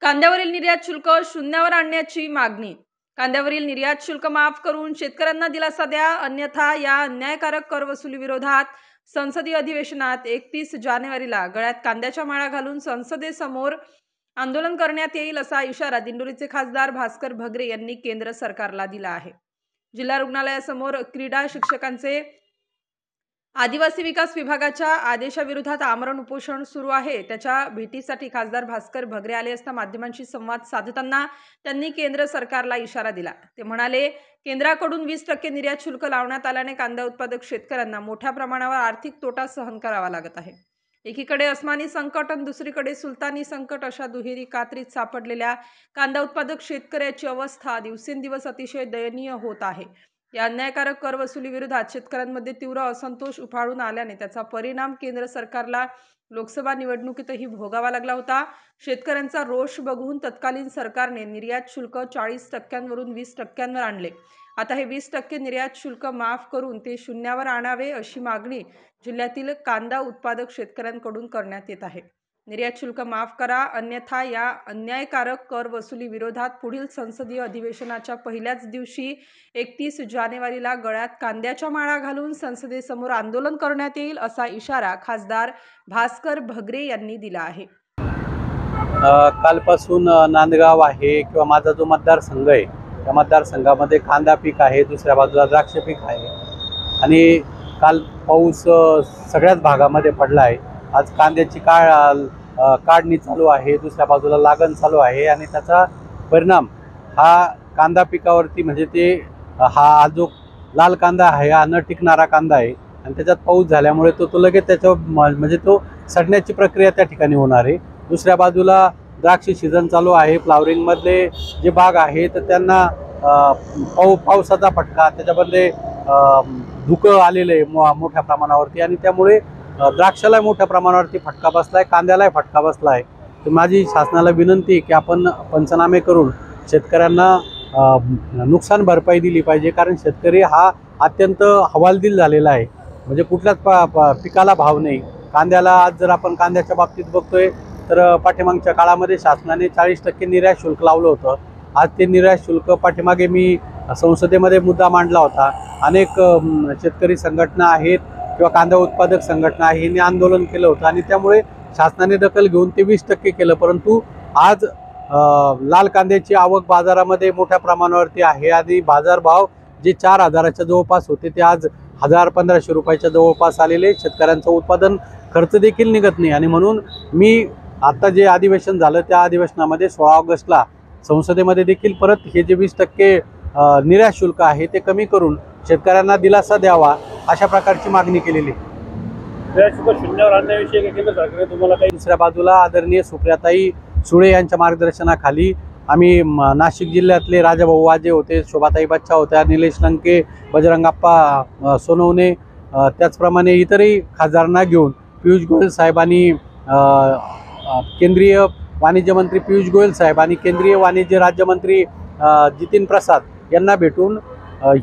कांद्यावरील निर्यात शुल्क शून्यावर आणण्याची मागणी। कांद्यावरील निर्यात शुल्क माफ करून शेतकऱ्यांना दिलासा द्या, अन्यथा या अन्यायकारक कर वसुली विरोधात संसदीय अधिवेशनात 31 जानेवारीला गळ्यात कांद्याच्या माळा घालून संसदेसमोर आंदोलन करण्यात येईल, असा इशारा दिंडोरीचे खासदार भास्कर भगरे यांनी केंद्र सरकारला दिला आहे। जिल्हा रुग्णालयासमोर क्रीडा शिक्षकांचे आदिवासी विकास विभागाच्या आदेशाविरोधात आमरण उपोषण सुरू आहे। त्याच्या भेटीसाठी खासदार भास्कर भगरे आले असता माध्यमांशी संवाद साधताना त्यांनी केंद्र सरकारला इशारा दिला। ते म्हणाले, केंद्राकडून 20% निर्यात शुल्क लावण्यात आल्याने कांदा उत्पादक शेतकऱ्यांना मोठ्या प्रमाणावर आर्थिक तोटा सहन करावा लागत आहे। एकीकडे अस्मानी संकट आणि दुसरीकडे सुलतानी संकट अशा दुहेरी कात्रीत सापडलेल्या कांदा उत्पादक शेतकऱ्याची अवस्था दिवसेंदिवस अतिशय दयनीय होत आहे। या अन्यायकारक कर वसुली विरोधात शेतकऱ्यांमध्ये तीव्र असंतोष उफाळून आल्याने त्याचा परिणाम केंद्र सरकारला लोकसभा निवडणुकीतही भोगावा लागला होता। शेतकऱ्यांचा रोष बघून तत्कालीन सरकारने निर्यात शुल्क 40% वरून 20% आणले। आता हे 20% निर्यात शुल्क माफ करून ते शून्यावर आणावे, अशी मागणी जिल्ह्यातील कांदा उत्पादक शेतकऱ्यांकडून करण्यात येत आहे। निर्यात शुल्क माफ करा, अन्यथा या अन्यायकारक कर वसुली विरोधात पुढील संसदीय अधिवेशनाच्या पहिल्याच दिवशी 31 जानेवारीला गळ्यात कांद्याच्या माळा घालून संसदेसमोर आंदोलन करण्यात येईल, असा इशारा खासदार भास्कर भगरे यांनी दिला आहे। कालपासून नांदगाव आहे किंवा माझा जो मतदारसंघ आहे त्या मतदारसंघामध्ये कांदा पीक आहे, दुसऱ्या बाजूला द्राक्ष पीक आहे आणि काल पाऊस सगळ्याच भागामध्ये पडला आहे। आज कांद्याची काढणी चालू आहे, दुसऱ्या बाजूला लागण चालू आहे आणि त्याचा परिणाम हा कांदा पिकावरती म्हणजे ते हा जो लाल कांदा आहे हा न टिकणारा कांदा आहे आणि त्याच्यात पाऊस झाल्यामुळे तो लगेच त्याच्या म्हणजे तो सडण्याची प्रक्रिया त्या ठिकाणी होणार आहे। दुसऱ्या बाजूला द्राक्ष सीझन चालू आहे, फ्लावरिंगमधले जे बाग आहे तर त्यांना पावसाचा फटका, त्याच्यामध्ये धुकं आलेलं आहे मोठ्या प्रमाणावरती आणि त्यामुळे द्राक्षाला मोठ्या प्रमाणावरती फटका बसलाय, कांद्यालाही फटका बसलाय। तर माझी शासनाला विनंती आहे की आपण पंचनामे करून शेतकऱ्यांना नुकसान भरपाई दिली पाहिजे, कारण शेतकरी हा अत्यंत हवालदिल झालेला आहे। म्हणजे कुठल्याच पिकाला भाव नाही। कांद्याला आज जर आपण कांद्याच्या बाबतीत बघतोय तर पाठीमागच्या काळामध्ये शासनाने 40% निर्यात शुल्क लावलं होतं। आज ते निर्यात शुल्क पाठीमागे मी संसदेमध्ये मुद्दा मांडला होता। अनेक शेतकरी संघटना आहेत किंवा कांदा उत्पादक संघटना आहे, यांनी आंदोलन केलं होतं आणि त्यामुळे शासनाने दखल घेऊन ते 20% केलं। परंतु आज लाल कांद्याची आवक बाजारामध्ये मोठ्या प्रमाणावरती आहे आणि बाजारभाव जे 4000च्या जवळपास होते ते आज 1000-1500 रुपयाच्या जवळपास आलेले। शेतकऱ्यांचं उत्पादन खर्च देखील निघत नाही आणि म्हणून मी आता जे अधिवेशन झालं त्या अधिवेशनामध्ये 16 ऑगस्टला संसदेमध्ये देखील परत हे जे 20% निर्यात शुल्क आहे ते कमी करून शेतकऱ्यांना दिलासा द्यावा, अशा प्रकारची मागणी केलेली। शून्यावर आणण्याविषयी केंद्र सरकारने तुम्हाला काही? दुसऱ्या बाजूला आदरणीय सुप्रियाताई सुळे यांच्या मार्गदर्शनाखाली आम्ही नाशिक जिल्ह्यातले राजाभाऊ वाजे होते, शोभाताई बच्चा होत्या, निलेश लंके, बजरंगाप्पा सोनवणे, त्याचप्रमाणे इतरही खासदारांना घेऊन पियुष गोयल साहेबांनी केंद्रीय वाणिज्य मंत्री पियुष गोयल साहेब आणि केंद्रीय वाणिज्य राज्यमंत्री जितीन प्रसाद यांना भेटून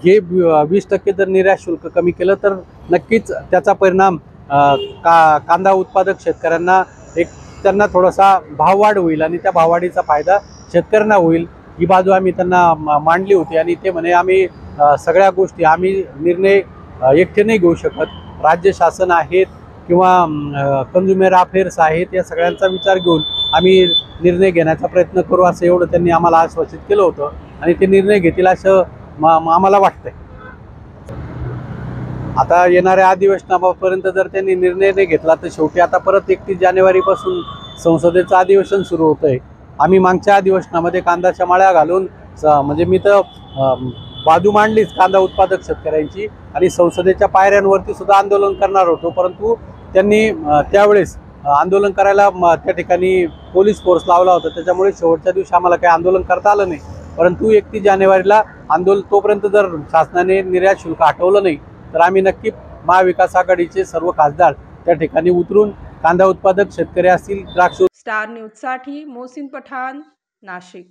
हे 20% जर निर्यात शुल्क कमी केलं तर नक्कीच त्याचा परिणाम कांदा उत्पादक शेतकऱ्यांना त्यांना थोडासा भाववाढ होईल आणि त्या भाववाढीचा फायदा शेतकऱ्यांना होईल, ही बाजू आम्ही त्यांना मांडली होती। आणि ते म्हणे आम्ही सगळ्या गोष्टी निर्णय एकटे नाही घेऊ शकत, राज्य शासन आहेत किंवा कंझ्युमर अफेअर्स आहेत, या सगळ्यांचा विचार घेऊन आम्ही निर्णय घेण्याचा प्रयत्न करू, असं एवढं त्यांनी आम्हाला आश्वासित केलं होतं आणि ते निर्णय घेतील असं आम्हाला वाटतंय। आता येणाऱ्या अधिवेशनापर्यंत जर त्यांनी निर्णय नाही घेतला तर शेवटी आता परत 31 जानेवारीपासून संसदेचं अधिवेशन सुरू होतं आहे। आम्ही मागच्या अधिवेशनामध्ये कांद्याच्या माळ्या घालून म्हणजे मी तर बाजू मांडलीच कांदा उत्पादक शेतकऱ्यांची आणि संसदेच्या पायऱ्यांवरती सुद्धा आंदोलन करणार होतो, परंतु त्यांनी त्यावेळेस आंदोलन करायला त्या ठिकाणी पोलीस फोर्स लावला होता, त्याच्यामुळे शेवटच्या दिवशी आम्हाला काही आंदोलन करता आलं नाही। परंतु 31 जानेवारीला आंदोलन तोपर्यंत जर शासनाने निर्यात शुल्क हटवलं नाही तर आम्ही नक्की महाविकास आघाडीचे सर्व खासदार त्या ठिकाणी उतरून कांदा उत्पादक शेतकरी असतील, द्राक्ष। स्टार न्यूज साठी मोहसिन पठाण, नाशिक।